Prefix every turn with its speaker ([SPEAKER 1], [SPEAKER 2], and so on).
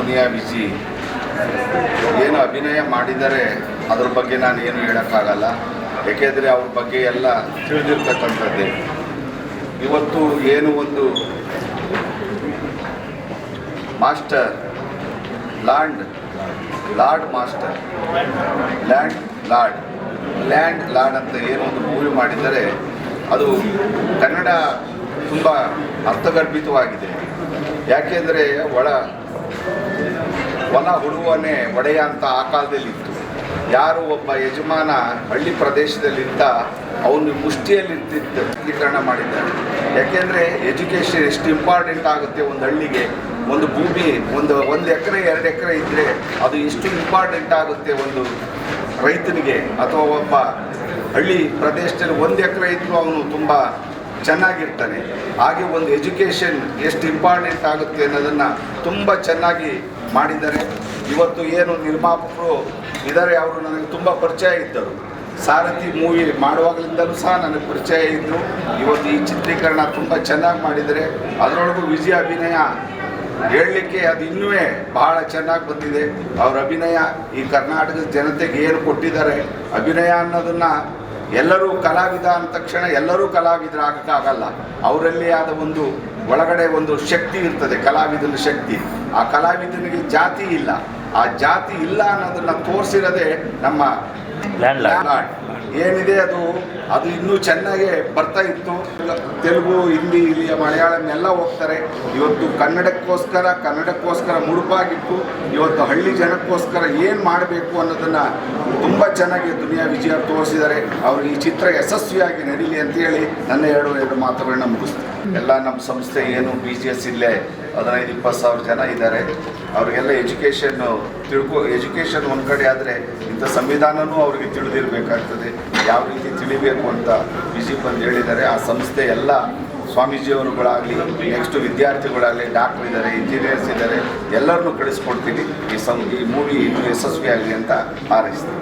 [SPEAKER 1] ದುನಿಯಾ ವಿಜಿ ಏನು ಅಭಿನಯ ಮಾಡಿದರೆ ಅದ್ರ ಬಗ್ಗೆ ನಾನು ಏನು ಹೇಳೋಕ್ಕಾಗಲ್ಲ. ಏಕೆಂದರೆ ಅವ್ರ ಬಗ್ಗೆ ಎಲ್ಲ ತಿಳಿದಿರ್ತಕ್ಕಂಥದ್ದೇ. ಇವತ್ತು ಏನು ಒಂದು master lord master land lord ಅಂತ ಏನು ಒಂದು ಮೂವಿ ಮಾಡಿದರೆ ಅದು ಕನ್ನಡ ತುಂಬ ಅರ್ಥಗರ್ಭಿತವಾಗಿದೆ. ಯಾಕೆಂದರೆ ಹೊಲ ಹುಡುವನೇ ಒಡೆಯ ಅಂತ ಆ ಕಾಲದಲ್ಲಿತ್ತು. ಯಾರು ಒಬ್ಬ ಯಜಮಾನ ಹಳ್ಳಿ ಪ್ರದೇಶದಲ್ಲಿದ್ದ ಅವನು ಮುಷ್ಟಿಯಲ್ಲಿರ್ತಿದ್ದ ಚಿತ್ರೀಕರಣ ಮಾಡಿದ್ದಾರೆ. ಯಾಕೆಂದರೆ ಎಜುಕೇಷನ್ ಎಷ್ಟು ಇಂಪಾರ್ಟೆಂಟ್ ಆಗುತ್ತೆ ಒಂದು ಹಳ್ಳಿಗೆ. ಒಂದು ಭೂಮಿ ಒಂದು ಎಕರೆ 2 ಎಕರೆ ಇದ್ದರೆ ಅದು ಎಷ್ಟು ಇಂಪಾರ್ಟೆಂಟ್ ಆಗುತ್ತೆ ಒಂದು ರೈತನಿಗೆ. ಅಥವಾ ಒಬ್ಬ ಹಳ್ಳಿ ಪ್ರದೇಶದಲ್ಲಿ 1 ಎಕರೆ ಇದ್ದರೂ ಅವನು ತುಂಬ ಚೆನ್ನಾಗಿರ್ತಾನೆ. ಹಾಗೆ ಒಂದು ಎಜುಕೇಷನ್ ಎಷ್ಟು ಇಂಪಾರ್ಟೆಂಟ್ ಆಗುತ್ತೆ ಅನ್ನೋದನ್ನು ತುಂಬ ಚೆನ್ನಾಗಿ ಮಾಡಿದ್ದಾರೆ. ಇವತ್ತು ಏನು ನಿರ್ಮಾಪಕರು ಇದ್ದಾರೆ ಅವರು ನನಗೆ ತುಂಬ ಪರಿಚಯ ಇದ್ದರು. ಸಾರಥಿ ಮೂವಿ ಮಾಡುವಾಗಲಿಂದಲೂ ಸಹ ನನಗೆ ಪರಿಚಯ ಇದ್ದರು. ಇವತ್ತು ಈ ಚಿತ್ರೀಕರಣ ತುಂಬ ಚೆನ್ನಾಗಿ ಮಾಡಿದ್ದಾರೆ. ಅದರೊಳಗೂ ವಿಜಯ ಅಭಿನಯ ಹೇಳಲಿಕ್ಕೆ ಅದು ಇನ್ನೂ ಬಹಳ ಚೆನ್ನಾಗಿ ಬಂದಿದೆ. ಅವರ ಅಭಿನಯ ಈ ಕರ್ನಾಟಕದ ಜನತೆಗೆ ಏನು ಕೊಟ್ಟಿದ್ದಾರೆ ಅಭಿನಯ ಅನ್ನೋದನ್ನು ಎಲ್ಲರೂ ಕಲಾವಿದ ಅಂದ ತಕ್ಷಣ ಎಲ್ಲರೂ ಕಲಾವಿದರಾಗಕ್ಕಾಗಲ್ಲ. ಅವರಲ್ಲಿ ಆದ ಒಂದು ಒಳಗಡೆ ಒಂದು ಶಕ್ತಿ ಇರ್ತದೆ, ಕಲಾವಿದನ ಶಕ್ತಿ. ಆ ಕಲಾವಿದನಿಗೆ ಜಾತಿ ಇಲ್ಲ. ಆ ಜಾತಿ ಇಲ್ಲ ಅನ್ನೋದನ್ನು ತೋರಿಸಿರೋದೇ ನಮ್ಮ ಲ್ಯಾಂಡ್ ಏನಿದೆ ಅದು ಇನ್ನೂ ಚೆನ್ನಾಗೇ ಬರ್ತಾ ಇತ್ತು. ತೆಲುಗು, ಹಿಂದಿ, ಇಲ್ಲಿಯ ಮಲಯಾಳಂ ಎಲ್ಲ ಹೋಗ್ತಾರೆ. ಇವತ್ತು ಕನ್ನಡಕ್ಕೋಸ್ಕರ ಮುಡುಪಾಗಿಟ್ಟು ಇವತ್ತು ಹಳ್ಳಿ ಜನಕ್ಕೋಸ್ಕರ ಏನು ಮಾಡಬೇಕು ಅನ್ನೋದನ್ನು ತುಂಬ ಚೆನ್ನಾಗಿ ದುನಿಯಾ ವಿಜಯ ತೋರಿಸಿದ್ದಾರೆ. ಅವರು ಈ ಚಿತ್ರ ಯಶಸ್ವಿಯಾಗಿ ನಡೀಲಿ ಅಂತೇಳಿ ನನ್ನ ಎರಡು ಮಾತುಗಳನ್ನ ಮುಗಿಸ್ತಾರೆ. ಎಲ್ಲ ನಮ್ಮ ಸಂಸ್ಥೆ ಏನು BGS ಇಲ್ಲೇ 15-20 ಸಾವಿರ ಜನ ಇದ್ದಾರೆ. ಅವರಿಗೆಲ್ಲ ಎಜುಕೇಷನ್ ಒಂದು ಕಡೆ ಆದರೆ ಇಂಥ ಸಂವಿಧಾನವೂ ಅವರಿಗೆ ತಿಳಿದಿರಬೇಕಾಗ್ತದೆ. ಯಾವ ರೀತಿ ತಿಳಿಬೇಕು ಅಂತ ವಿಜಿ ಬಂದು ಹೇಳಿದ್ದಾರೆ. ಆ ಸಂಸ್ಥೆ ಎಲ್ಲ ಸ್ವಾಮೀಜಿಯವರುಗಳಾಗಲಿ, ನೆಕ್ಸ್ಟ್ ವಿದ್ಯಾರ್ಥಿಗಳಾಗಲಿ, ಡಾಕ್ಟರ್ ಇದ್ದಾರೆ, ಇಂಜಿನಿಯರ್ಸ್ ಇದ್ದಾರೆ, ಎಲ್ಲರನ್ನೂ ಕಳಿಸ್ಕೊಡ್ತೀವಿ. ಈ ಮೂವಿ ಇನ್ನೂ ಯಶಸ್ವಿಯಾಗಲಿ ಅಂತ ಹಾರೈಸ್ತೀವಿ.